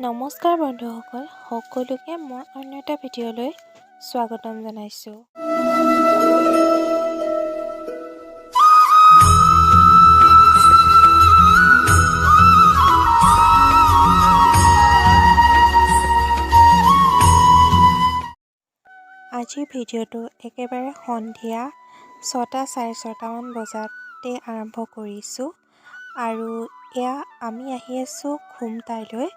নমস্কাৰ বন্ধুসকল, সকলোকে মই অন্য এটা ভিডিঅ'লৈ স্বাগতম জনাইছোঁ। আজিৰ ভিডিঅ'টো একেবাৰে সন্ধিয়া 6:30 বজাতে আৰম্ভ কৰিছোঁ আৰু এয়া আমি আহি আছোঁ খুমটাইলৈ।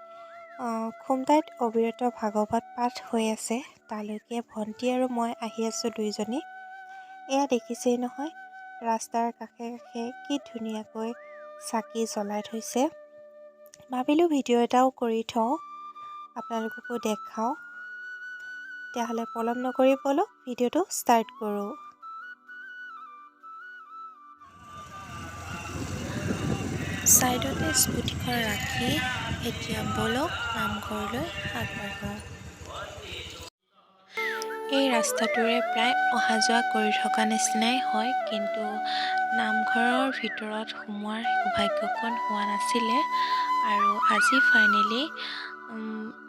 খুমটাইত অবিৰত ভাগৱত পাঠ হৈ আছে, তালৈকে ভণ্টি আৰু মই আহি আছোঁ দুইজনী। এয়া দেখিছেই নহয়, ৰাস্তাৰ কাষে কাষে কি ধুনীয়াকৈ চাকি জ্বলাই থৈছে। ভাবিলোঁ ভিডিঅ' এটাও কৰি থওঁ, আপোনালোককো দেখাওঁ। তেতিয়াহ'লে পলম নকৰি বলক ভিডিঅ'টো ষ্টাৰ্ট কৰোঁ। ছাইডতে স্কুটিখন ৰাখি এতিয়া বলক নামঘৰলৈ আগবাঢ়োঁ। এই ৰাস্তাটোৰে প্ৰায় অহা যোৱা কৰি থকা নিচিনাই হয়, কিন্তু নামঘৰৰ ভিতৰত সোমোৱাৰ সৌভাগ্যকণ হোৱা নাছিলে আৰু আজি ফাইনেলি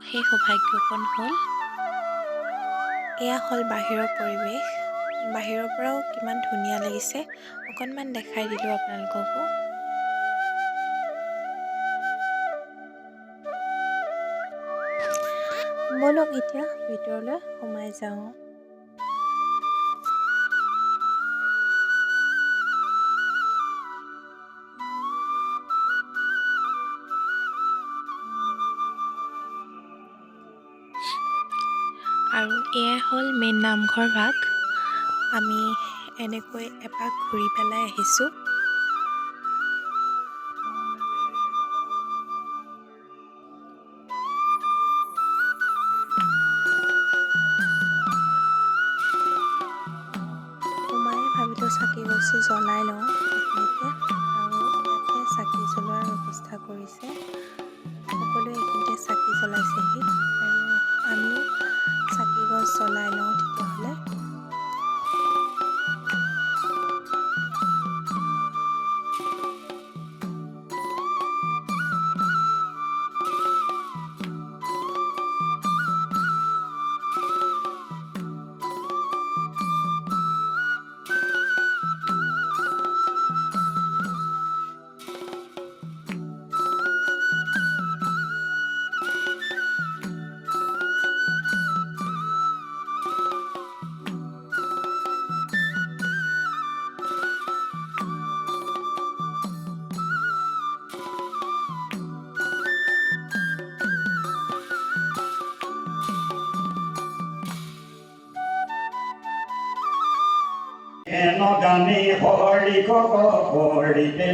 সেই সৌভাগ্যকণ হ'ল। এয়া হ'ল বাহিৰৰ পৰিৱেশ। বাহিৰৰ পৰাও কিমান ধুনীয়া লাগিছে, অকণমান দেখাই দিলোঁ আপোনালোককো। বলক এতিয়া ভিতৰলৈ সোমাই যাওঁ। আৰু এয়াই হ'ল মেইন নামঘৰ ভাগ। আমি এনেকৈ এপাক ঘূৰি পেলাই আহিছোঁ। সোমাই ভাবিলোঁ চাকি গছি জ্বলাই লওঁ এইখিনিতে, আৰু ইয়াতে চাকি জ্বলোৱাৰ ব্যৱস্থা কৰিছে। সকলোৱে এইখিনিতে চাকি জ্বলাইছেহি আৰু আমিও চাকি গছ জ্বলাই লওঁ তেতিয়াহ'লে। জানি হৰি হৰিতে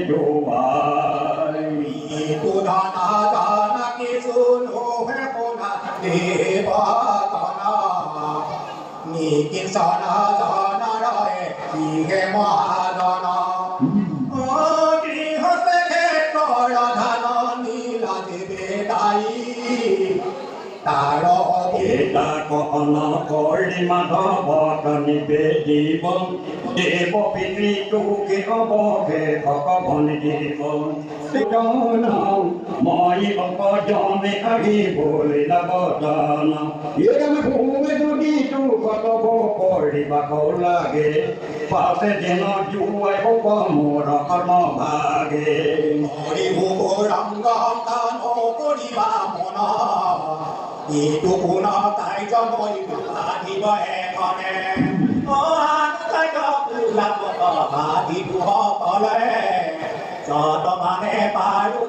পুরানা জানা কিছু নোহে পোনা দেবানা নিকিন সানা জানা রয়ে ইহে মহাজনা ও গৃহস্থে ক্ষেত্র ধান নীলা দেবে দায়ী তার এটা কহন কৰি মাধৱ নিবেদিব দেৱ পিতৃটোকে অৱশেষক ভনি দিব মই অকজনে আহিবলৈ নৱদান ভূমি যদি কতব পৰিবাক লাগে পাছে যেন জুৱাই হব মোৰ কৰ্ম ভাগে হৰি ভোগ ৰংগ কান কৰিবা মন ইটো কোন তাই জনই ভাগিব এখনে ভাগিব সকলে যত মানে পাৰো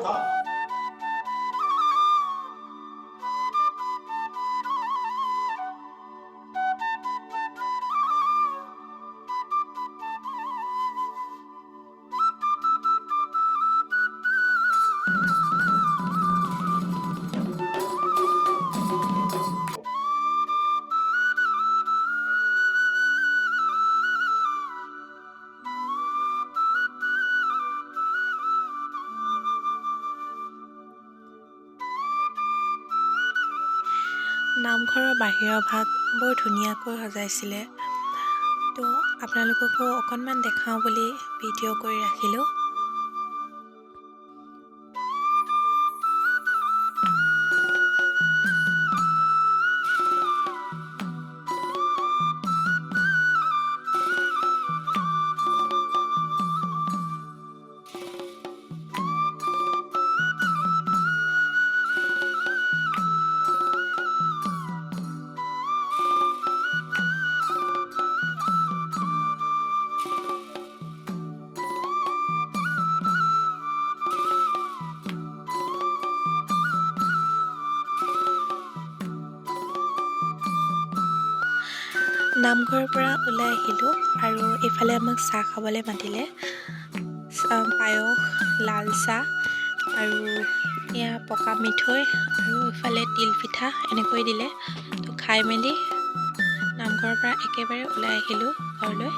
নামঘৰৰ বাহিৰৰ ভাগ বৰ ধুনীয়াকৈ সজাইছিলে, তো আপোনালোককো অকণমান দেখাওঁ বুলি ভিডিঅ' কৰি ৰাখিলোঁ। নামঘৰৰ পৰা ওলাই আহিলোঁ আৰু এইফালে আমাক চাহ খাবলৈ মাতিলে। পায়স, লাল চাহ আৰু এয়া পকা মিঠৈ আৰু ইফালে তিল পিঠা এনেকৈ দিলে। তো খাই মেলি নামঘৰৰ পৰা একেবাৰে ওলাই আহিলোঁ ঘৰলৈ।